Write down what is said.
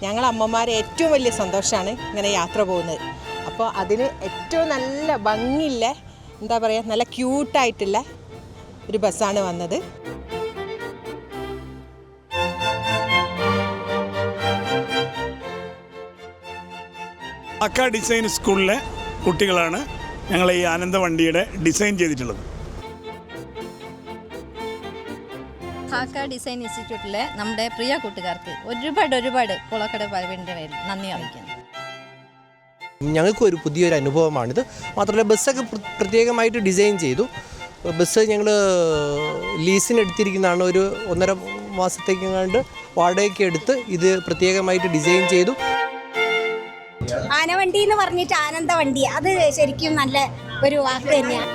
ഞങ്ങൾ അമ്മമാരെ ഏറ്റവും വലിയ സന്തോഷമാണ് ഇങ്ങനെ യാത്ര പോകുന്നത്. അപ്പോൾ അതിന് ഏറ്റവും നല്ല ഭംഗിയുള്ള എന്താ പറയുക, നല്ല ക്യൂട്ടായിട്ടുള്ള ഒരു ബസ്സാണ് വന്നത്. ആക്ക ഡിസൈൻ സ്കൂളിലെ കുട്ടികളാണ് ഞങ്ങൾ ഈ ആനന്ദവണ്ടിയുടെ ഡിസൈൻ ചെയ്തിട്ടുള്ളത്. ആക്ക ഡിസൈൻ ഇൻസ്റ്റിറ്റ്യൂട്ടിലെ നമ്മുടെ പ്രിയ കൂട്ടുകാർക്ക് ഒരുപാട് കുളക്കട പരിപാടിയുടെ പേരിൽ നന്ദി അറിയിക്കുന്നു. ഞങ്ങൾക്ക് ഒരു പുതിയൊരു അനുഭവമാണിത്. മാത്രമല്ല ബസ്സൊക്കെ പ്രത്യേകമായിട്ട് ഡിസൈൻ ചെയ്തു. ബസ് ഞങ്ങൾ ലീസിനെടുത്തിരിക്കുന്നതാണ്. ഒരു 1.5 മാസത്തേക്കെങ്ങാണ്ട് വാടകയ്ക്ക് എടുത്ത് ഇത് പ്രത്യേകമായിട്ട് ഡിസൈൻ ചെയ്തു. ആനവണ്ടി എന്ന് പറഞ്ഞിട്ട് ആനന്ദവണ്ടി, അത് ശരിക്കും നല്ല ഒരു വാക്ക് തന്നെയാണ്.